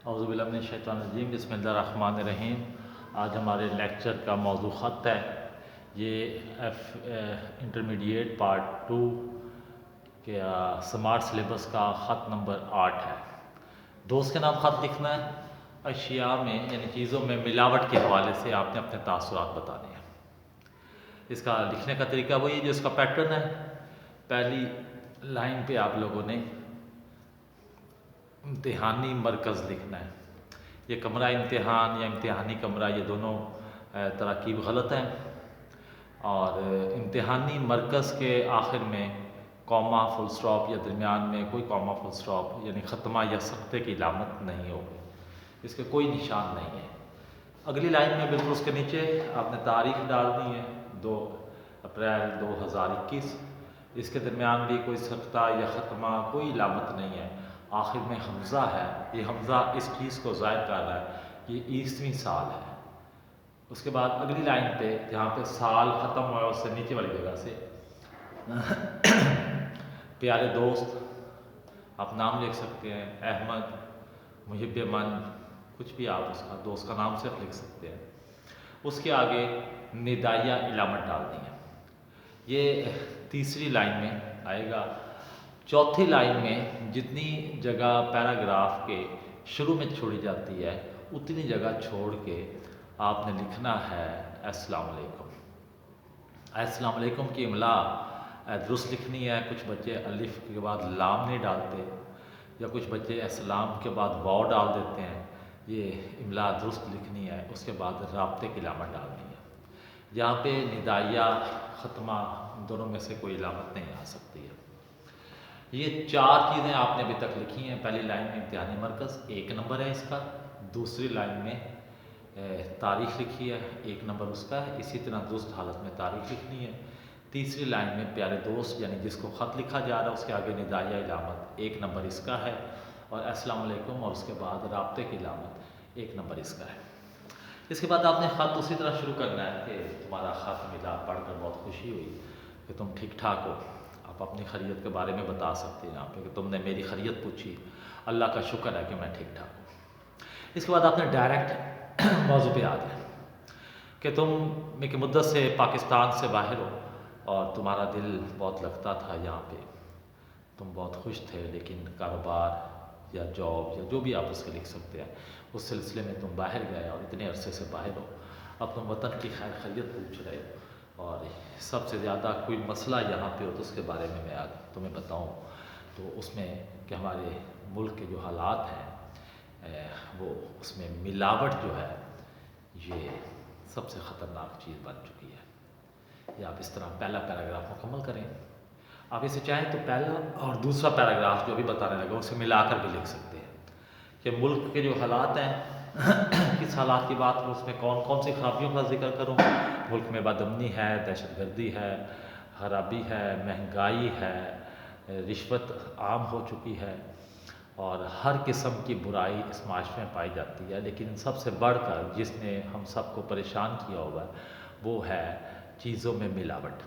اعوذ باللہ من الشیطان الرجیم، بسم اللہ الرحمن الرحیم۔ آج ہمارے لیکچر کا موضوع خط ہے۔ یہ انٹرمیڈیٹ پارٹ 2 کے سمارٹ سلیبس کا خط نمبر 8 ہے۔ دوست کے نام خط لکھنا ہے۔ اشیاء میں یعنی چیزوں میں ملاوٹ کے حوالے سے آپ نے اپنے تاثرات بتانے ہیں۔ اس کا لکھنے کا طریقہ وہی جو اس کا پیٹرن ہے۔ پہلی لائن پہ آپ لوگوں نے امتحانی مرکز لکھنا ہے۔ یہ کمرہ امتحان یا امتحانی کمرہ، یہ دونوں تراکیب غلط ہیں، اور امتحانی مرکز کے آخر میں کوما فل سٹاپ یا درمیان میں کوئی کوما فل سٹاپ یعنی ختمہ یا سقطے کی علامت نہیں ہوگی، اس کے کوئی نشان نہیں ہے۔ اگلی لائن میں بالکل اس کے نیچے آپ نے تاریخ ڈالنی ہے 2 اپریل 2021۔ اس کے درمیان بھی کوئی سقطہ یا ختمہ کوئی علامت نہیں ہے، آخر میں حمزہ ہے۔ یہ حمزہ اس چیز کو ظاہر کر رہا ہے کہ یہ 20ویں سال ہے۔ اس کے بعد اگلی لائن پہ جہاں پہ سال ختم ہوا ہے اس سے نیچے والی جگہ سے پیارے دوست، آپ نام لکھ سکتے ہیں، احمد، محب من، کچھ بھی آپ اس کا دوست کا نام صرف لکھ سکتے ہیں۔ اس کے آگے ندائیہ علامت ڈالنی ہے۔ یہ تیسری لائن میں آئے گا۔ چوتھی لائن میں جتنی جگہ پیراگراف کے شروع میں چھوڑی جاتی ہے اتنی جگہ چھوڑ کے آپ نے لکھنا ہے السلام علیکم۔ السلام علیکم کی املا درست لکھنی ہے۔ کچھ بچے الف کے بعد لام نہیں ڈالتے، یا کچھ بچے السلام کے بعد واو ڈال دیتے ہیں۔ یہ املا درست لکھنی ہے۔ اس کے بعد رابطے کی علامت ڈالنی ہے۔ یہاں پہ ندائیہ ختمہ دونوں میں سے کوئی علامت نہیں آ سکتی ہے۔ یہ 4 چیزیں آپ نے ابھی تک لکھی ہیں۔ پہلی لائن میں امتحانی مرکز 1 نمبر ہے اس کا، دوسری لائن میں تاریخ لکھی ہے 1 نمبر اس کا ہے، اسی طرح درست حالت میں تاریخ لکھنی ہے۔ تیسری لائن میں پیارے دوست یعنی جس کو خط لکھا جا رہا ہے اس کے آگے ندائیہ علامت 1 نمبر اس کا ہے، اور السلام علیکم اور اس کے بعد رابطے کی علامت 1 نمبر اس کا ہے۔ اس کے بعد آپ نے خط اسی طرح شروع کرنا ہے کہ تمہارا خط ملا، پڑھ کر بہت خوشی ہوئی کہ تم ٹھیک ٹھاک ہو۔ آپ اپنی خیریت کے بارے میں بتا سکتے ہیں یہاں پہ کہ تم نے میری خیریت پوچھی، اللہ کا شکر ہے کہ میں ٹھیک ٹھاک ہوں۔ اس کے بعد آپ نے ڈائریکٹ موضوع پہ آ جائیں کہ تم ایک مدت سے پاکستان سے باہر ہو اور تمہارا دل بہت لگتا تھا یہاں پہ، تم بہت خوش تھے، لیکن کاروبار یا جاب یا جو بھی آپ اس کے لکھ سکتے ہیں اس سلسلے میں تم باہر گئے اور اتنے عرصے سے باہر ہو، اب تم وطن کی خیر خیریت پوچھ رہے ہو، اور سب سے زیادہ کوئی مسئلہ یہاں پہ ہو تو اس کے بارے میں آج تمہیں بتاؤں تو اس میں کہ ہمارے ملک کے جو حالات ہیں وہ اس میں ملاوٹ جو ہے یہ سب سے خطرناک چیز بن چکی ہے۔ یہ آپ اس طرح پہلا پیراگراف مکمل کریں۔ آپ اسے چاہیں تو پہلا اور دوسرا پیراگراف جو بھی بتانے لگا اسے ملا کر بھی لکھ سکتے ہیں کہ ملک کے جو حالات ہیں کس حالات کی بات کروں، اس میں کون کون سی خرابیوں کا ذکر کروں۔ ملک میں بدامنی ہے، دہشت گردی ہے، خرابی ہے، مہنگائی ہے، رشوت عام ہو چکی ہے، اور ہر قسم کی برائی اس معاشرے میں پائی جاتی ہے، لیکن ان سب سے بڑھ کر جس نے ہم سب کو پریشان کیا ہوا ہے وہ ہے چیزوں میں ملاوٹ۔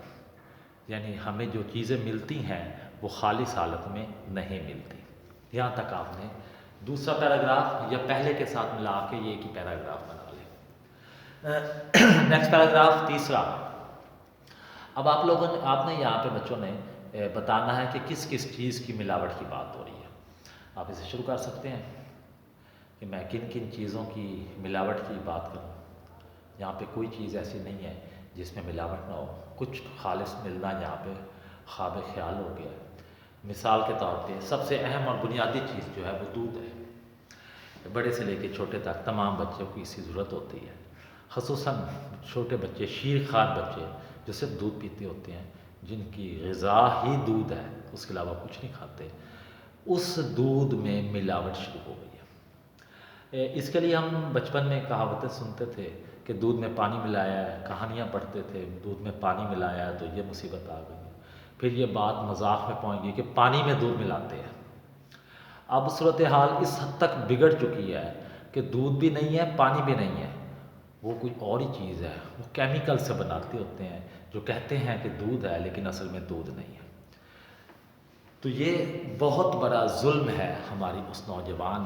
یعنی ہمیں جو چیزیں ملتی ہیں وہ خالص حالت میں نہیں ملتی۔ یہاں تک آپ نے دوسرا پیراگراف یا پہلے کے ساتھ ملا کے یہ ایک ہی پیراگراف بنا لیں۔ نیکسٹ پیراگراف تیسرا۔ اب آپ نے یہاں پہ بچوں نے بتانا ہے کہ کس کس چیز کی ملاوٹ کی بات ہو رہی ہے۔ آپ اسے شروع کر سکتے ہیں کہ میں کن کن چیزوں کی ملاوٹ کی بات کروں۔ یہاں پہ کوئی چیز ایسی نہیں ہے جس میں ملاوٹ نہ ہو، کچھ خالص ملنا یہاں پہ خواب خیال ہو گیا ہے۔ مثال کے طور پہ سب سے اہم اور بنیادی چیز جو ہے وہ دودھ ہے۔ بڑے سے لے کے چھوٹے تک تمام بچوں کی اسی ضرورت ہوتی ہے، خصوصاً چھوٹے بچے، شیر خوار بچے جو صرف دودھ پیتے ہوتے ہیں، جن کی غذا ہی دودھ ہے، اس کے علاوہ کچھ نہیں کھاتے، اس دودھ میں ملاوٹ شروع ہو گئی ہے۔ اس کے لیے ہم بچپن میں کہاوتیں سنتے تھے کہ دودھ میں پانی ملایا ہے، کہانیاں پڑھتے تھے دودھ میں پانی ملایا ہے تو یہ مصیبت آ گئی۔ پھر یہ بات مذاق میں پہنچ گئی کہ پانی میں دودھ ملاتے ہیں۔ اب صورتحال اس حد تک بگڑ چکی ہے کہ دودھ بھی نہیں ہے، پانی بھی نہیں ہے، وہ کوئی اور ہی چیز ہے، وہ کیمیکل سے بناتے ہوتے ہیں جو کہتے ہیں کہ دودھ ہے لیکن اصل میں دودھ نہیں ہے۔ تو یہ بہت بڑا ظلم ہے ہماری اس نوجوان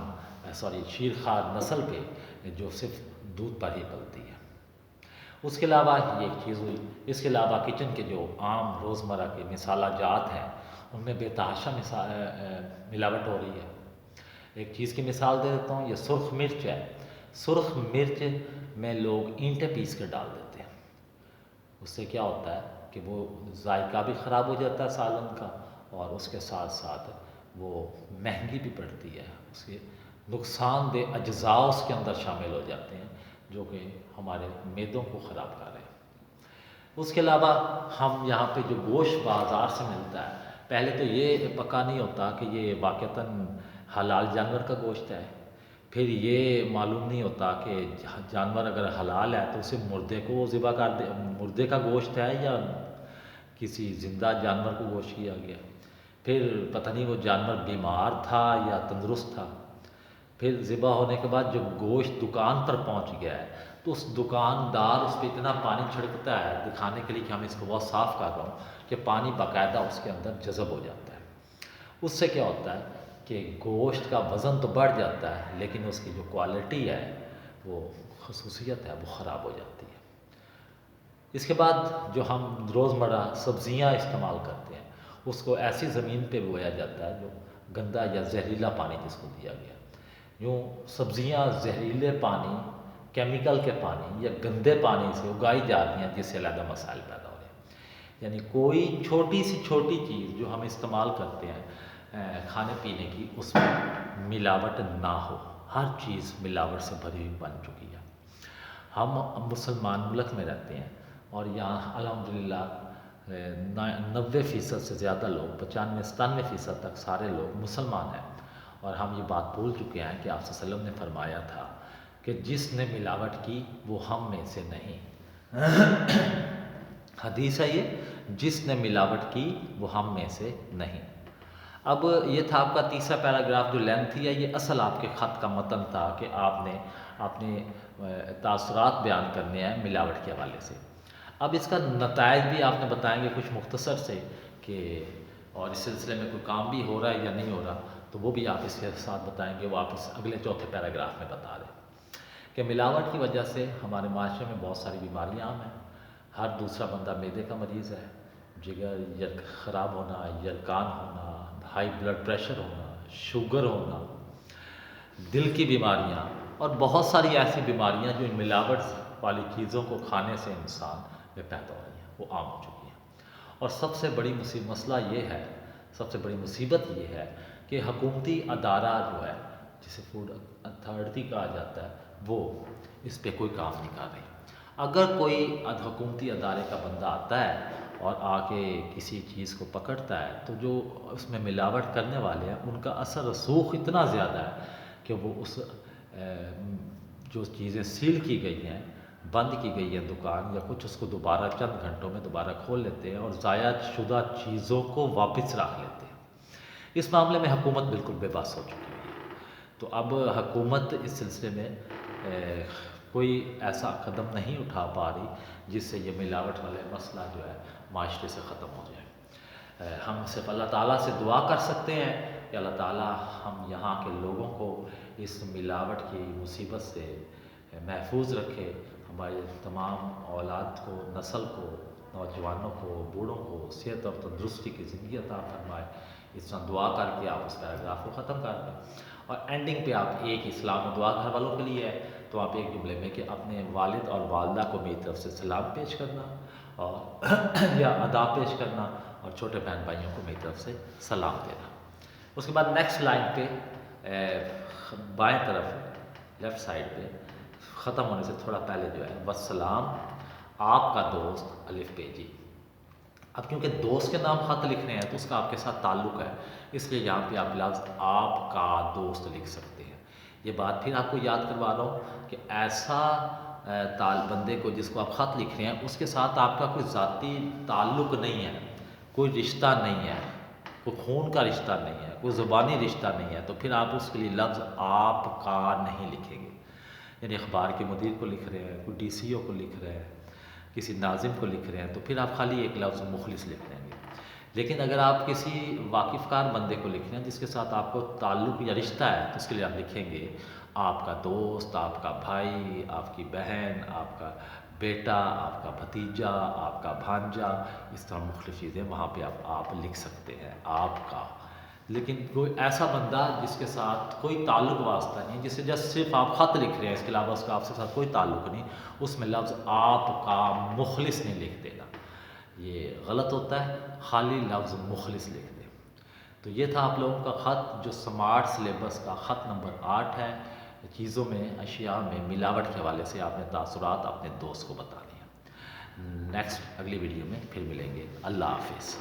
شیرخوار نسل پہ جو صرف دودھ پر ہی پلتی ہے۔ اس کے علاوہ یہ ایک چیز ہوئی، اس کے علاوہ کچن کے جو عام روزمرہ کے مسالہ جات ہیں ان میں بے تحاشا ملاوٹ ہو رہی ہے۔ ایک چیز کی مثال دے دیتا ہوں، یہ سرخ مرچ ہے۔ سرخ مرچ میں لوگ اینٹیں پیس کے ڈال دیتے ہیں، اس سے کیا ہوتا ہے کہ وہ ذائقہ بھی خراب ہو جاتا ہے سالن کا، اور اس کے ساتھ ساتھ وہ مہنگی بھی پڑتی ہے، اس کے نقصان دہ اجزاء اس کے اندر شامل ہو جاتے ہیں جو کہ ہمارے معدوں کو خراب کر رہے ہیں۔ اس کے علاوہ ہم یہاں پہ جو گوشت بازار سے ملتا ہے، پہلے تو یہ پکا نہیں ہوتا کہ یہ واقعتاً حلال جانور کا گوشت ہے، پھر یہ معلوم نہیں ہوتا کہ جانور اگر حلال ہے تو اسے مردے کو ذبح کر دے، مردے کا گوشت ہے یا کسی زندہ جانور کو گوشت کیا گیا، پھر پتہ نہیں وہ جانور بیمار تھا یا تندرست تھا، پھر ذبح ہونے کے بعد جب گوشت دکان پر پہنچ گیا ہے تو اس دکاندار اس پہ اتنا پانی چھڑکتا ہے دکھانے کے لیے کہ ہم اس کو بہت صاف کر رہا ہوں، کہ پانی باقاعدہ اس کے اندر جذب ہو جاتا ہے۔ اس سے کیا ہوتا ہے کہ گوشت کا وزن تو بڑھ جاتا ہے لیکن اس کی جو کوالٹی ہے، وہ خصوصیت ہے، وہ خراب ہو جاتی ہے۔ اس کے بعد جو ہم روزمرہ سبزیاں استعمال کرتے ہیں اس کو ایسی زمین پہ بویا جاتا ہے جو گندا یا زہریلا پانی جس کو دیا گیا، یوں سبزیاں زہریلے پانی، کیمیکل کے پانی یا گندے پانی سے اگائی جا رہی ہیں، جس سے علیحدہ مسائل پیدا ہو رہے ہیں۔ یعنی کوئی چھوٹی سی چھوٹی چیز جو ہم استعمال کرتے ہیں کھانے پینے کی، اس میں ملاوٹ نہ ہو، ہر چیز ملاوٹ سے بھری ہوئی بن چکی ہے۔ ہم مسلمان ملک میں رہتے ہیں اور یہاں الحمدللہ 90% سے زیادہ لوگ، 95-97% تک سارے لوگ مسلمان ہیں، اور ہم یہ بات بھول چکے ہیں کہ آپ صلی اللہ علیہ وسلم نے فرمایا تھا کہ جس نے ملاوٹ کی وہ ہم میں سے نہیں۔ حدیث ہے یہ، جس نے ملاوٹ کی وہ ہم میں سے نہیں۔ اب یہ تھا آپ کا تیسرا پیراگراف جو لینتھی ہے، یہ اصل آپ کے خط کا متن تھا کہ آپ نے اپنے تاثرات بیان کرنے ہیں ملاوٹ کے حوالے سے۔ اب اس کا نتائج بھی آپ نے بتائیں گے کچھ مختصر سے، کہ اور اس سلسلے میں کوئی کام بھی ہو رہا ہے یا نہیں ہو رہا، تو وہ بھی آپ اس کے ساتھ بتائیں گے، وہ آپ اس اگلے چوتھے پیراگراف میں بتا دیں کہ ملاوٹ کی وجہ سے ہمارے معاشرے میں بہت ساری بیماریاں عام ہیں۔ ہر دوسرا بندہ معدے کا مریض ہے، جگر خراب ہونا، یرقان ہونا، ہائی بلڈ پریشر ہونا، شوگر ہونا، دل کی بیماریاں، اور بہت ساری ایسی بیماریاں جو ان ملاوٹ والی چیزوں کو کھانے سے انسان میں پیدا ہو رہی ہیں، وہ عام ہو چکی ہیں۔ اور سب سے بڑی مسئلہ یہ ہے، سب سے بڑی مصیبت یہ ہے کہ حکومتی ادارہ جو ہے، جسے فوڈ اتھارٹی کہا جاتا ہے، وہ اس پہ کوئی کام نہیں کر رہی۔ اگر کوئی حکومتی ادارے کا بندہ آتا ہے اور آ کے کسی چیز کو پکڑتا ہے تو جو اس میں ملاوٹ کرنے والے ہیں ان کا اثر رسوخ اتنا زیادہ ہے کہ وہ اس جو چیزیں سیل کی گئی ہیں، بند کی گئی ہے دکان یا کچھ، اس کو دوبارہ چند گھنٹوں میں دوبارہ کھول لیتے ہیں اور ضائع شدہ چیزوں کو واپس رکھ لیتے ہیں۔ اس معاملے میں حکومت بالکل بے بس ہو چکی ہے۔ تو اب حکومت اس سلسلے میں کوئی ایسا قدم نہیں اٹھا پا رہی جس سے یہ ملاوٹ والے مسئلہ جو ہے معاشرے سے ختم ہو جائے۔ ہم صرف اللہ تعالیٰ سے دعا کر سکتے ہیں کہ اللہ تعالیٰ ہم یہاں کے لوگوں کو اس ملاوٹ کی مصیبت سے محفوظ رکھے، ہماری تمام اولاد کو، نسل کو، نوجوانوں کو، بوڑھوں کو صحت اور تندرستی کی زندگی عطا فرمائے۔ اس طرح دعا کر کے آپ اس پیراگراف کو ختم کر دیں، اور اینڈنگ پہ آپ ایک اسلام میں دعا گھر والوں کے لیے ہے تو آپ ایک جملے میں کہ اپنے والد اور والدہ کو میری طرف سے سلام پیش کرنا اور یا ادا پیش کرنا، اور چھوٹے بہن بھائیوں کو میری طرف سے سلام دینا۔ اس کے بعد نیکسٹ لائن پہ بائیں طرف لیفٹ سائڈ پہ ختم ہونے سے تھوڑا پہلے جو ہے وسلام آپ کا دوست الف پہ جی۔ اب کیونکہ دوست کے نام خط لکھ رہے ہیں تو اس کا آپ کے ساتھ تعلق ہے، اس لیے یہاں پہ آپ لفظ آپ کا دوست لکھ سکتے ہیں۔ یہ بات پھر آپ کو یاد کروا رہا ہوں کہ ایسا بندے کو جس کو آپ خط لکھ رہے ہیں اس کے ساتھ آپ کا کوئی ذاتی تعلق نہیں ہے، کوئی رشتہ نہیں ہے، کوئی خون کا رشتہ نہیں ہے، کوئی زبانی رشتہ نہیں ہے، تو پھر آپ اس کے لیے لفظ آپ کا نہیں لکھیں گے۔ یعنی اخبار کے مدیر کو لکھ رہے ہیں، کوئی ڈی سی او کو لکھ رہے ہیں، کسی ناظم کو لکھ رہے ہیں، تو پھر آپ خالی ایک لفظ مخلص لکھ لیں گے۔ لیکن اگر آپ کسی واقف کار بندے کو لکھ رہے ہیں جس کے ساتھ آپ کو تعلق یا رشتہ ہے تو اس کے لیے آپ لکھیں گے آپ کا دوست، آپ کا بھائی، آپ کی بہن، آپ کا بیٹا، آپ کا بھتیجا، آپ کا بھانجا، اس طرح مختلف چیزیں وہاں پہ آپ لکھ سکتے ہیں آپ کا۔ لیکن کوئی ایسا بندہ جس کے ساتھ کوئی تعلق واسطہ نہیں، جسے جسٹ صرف آپ خط لکھ رہے ہیں، اس کے علاوہ اس کا آپ کے ساتھ کوئی تعلق نہیں، اس میں لفظ آپ کا مخلص نہیں لکھ دینا، یہ غلط ہوتا ہے، خالی لفظ مخلص لکھ دیں۔ تو یہ تھا آپ لوگوں کا خط جو سمارٹ سلیبس کا خط نمبر 8 ہے، چیزوں میں، اشیاء میں ملاوٹ کے حوالے سے آپ نے تاثرات اپنے دوست کو بتا دیا۔ نیکسٹ اگلی ویڈیو میں پھر ملیں گے، اللہ حافظ۔